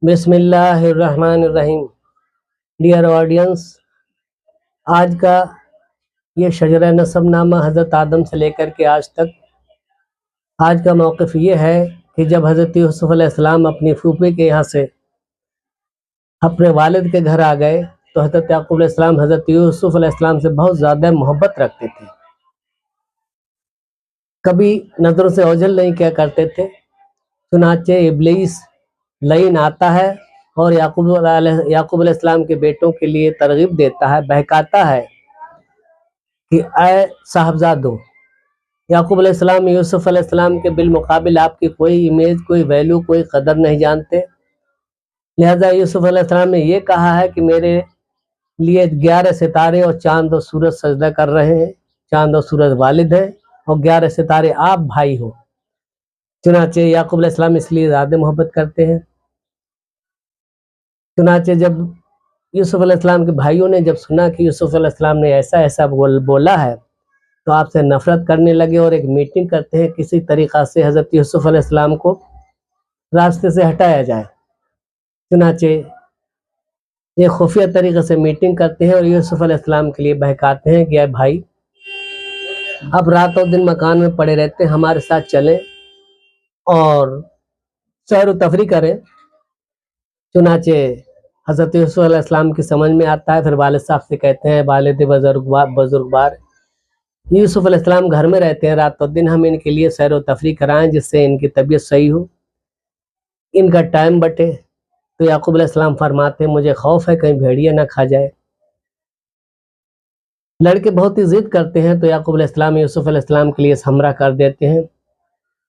بسم اللہ الرحمن الرحیم۔ ڈیئر آڈینس، آج کا یہ شجرہ نسب نامہ حضرت آدم سے لے کر کے آج تک، آج کا موقف یہ ہے کہ جب حضرت یوسف علیہ السلام اپنی پھوپھی کے یہاں سے اپنے والد کے گھر آ گئے تو حضرت یعقوب علیہ السلام حضرت یوسف علیہ السلام سے بہت زیادہ محبت رکھتے تھے، کبھی نظروں سے اوجھل نہیں کیا کرتے تھے۔ چنانچہ ابلیس لعین آتا ہے اور یعقوب علیہ السلام کے بیٹوں کے لیے ترغیب دیتا ہے، بہکاتا ہے کہ اے صاحبزادو، یعقوب علیہ السلام یوسف علیہ السلام کے بالمقابل آپ کی کوئی امیج، کوئی ویلیو، کوئی قدر نہیں جانتے، لہذا یوسف علیہ السلام نے یہ کہا ہے کہ میرے لیے 11 ستارے اور چاند اور سورج سجدہ کر رہے ہیں، چاند اور سورج والد ہیں اور 11 ستارے آپ بھائی ہو۔ چنانچہ یعقوب علیہ السلام اس لیے زیادہ محبت کرتے ہیں۔ چنانچہ جب یوسف علیہ السلام کے بھائیوں نے جب سنا کہ یوسف علیہ السلام نے ایسا بولا ہے تو آپ سے نفرت کرنے لگے اور ایک میٹنگ کرتے ہیں، کسی طریقہ سے حضرت یوسف علیہ السلام کو راستے سے ہٹایا جائے۔ چنانچہ یہ خفیہ طریقے سے میٹنگ کرتے ہیں اور یوسف علیہ السلام کے لیے بہکاتے ہیں کہ اے بھائی، اب رات اور دن مکان میں پڑے رہتے ہیں، ہمارے ساتھ چلیں اور سیر و تفریح کریں۔ چنانچہ حضرت یوسف علیہ السلام کی سمجھ میں آتا ہے، پھر والد صاحب سے کہتے ہیں، والد بزرگوار یوسف علیہ السلام گھر میں رہتے ہیں رات اور دن، ہم ان کے لیے سیر و تفریح کرائیں جس سے ان کی طبیعت صحیح ہو، ان کا ٹائم بٹے۔ تو یعقوب علیہ السلام فرماتے ہیں مجھے خوف ہے کہیں بھیڑیا نہ کھا جائے۔ لڑکے بہت ہی ضد کرتے ہیں تو یعقوب علیہ السلام یوسف علیہ السلام کے لیے ہمراہ کر دیتے ہیں۔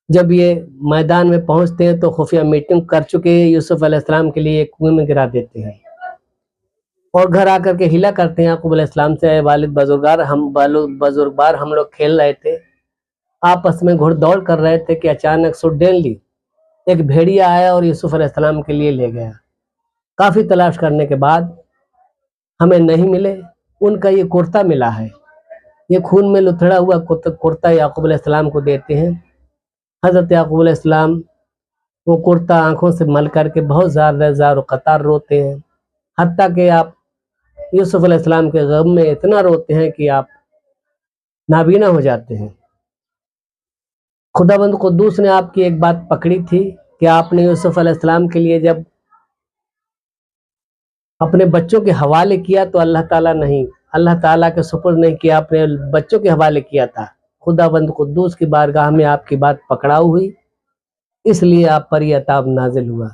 جب یہ میدان میں پہنچتے ہیں تو خفیہ میٹنگ کر چکے یوسف علیہ السلام کے لیے ایک کنویں میں گرا دیتے ہیں اور گھر آ کر کے ہلا کرتے ہیں یعقوب علیہ السلام سے، اے والد بزرگوار ہم لوگ کھیل رہے تھے، آپس میں گھڑ دوڑ کر رہے تھے کہ اچانک سڈنلی ایک بھیڑیا آیا اور یوسف علیہ السلام کے لیے لے گیا۔ کافی تلاش کرنے کے بعد ہمیں نہیں ملے، ان کا یہ کرتا ملا ہے، یہ خون میں لتھڑا ہوا کرتا یعقوب علیہ السلام کو دیتے ہیں۔ حضرت یعقوب علیہ السلام وہ کرتا آنکھوں سے مل کر کے بہت زیادہ زار و قطار روتے ہیں، حتیٰ کہ آپ یوسف علیہ السلام کے غم میں اتنا روتے ہیں کہ آپ نابینا ہو جاتے ہیں۔ خداوند قدوس نے آپ کی ایک بات پکڑی تھی کہ آپ نے یوسف علیہ السلام کے لیے جب اپنے بچوں کے حوالے کیا تو اللہ تعالیٰ کے سپرد نہیں کیا، اپنے بچوں کے حوالے کیا تھا۔ خداوند قدوس کی بارگاہ میں آپ کی بات پکڑاؤ ہوئی، اس لیے آپ پر یہ عذاب نازل ہوا۔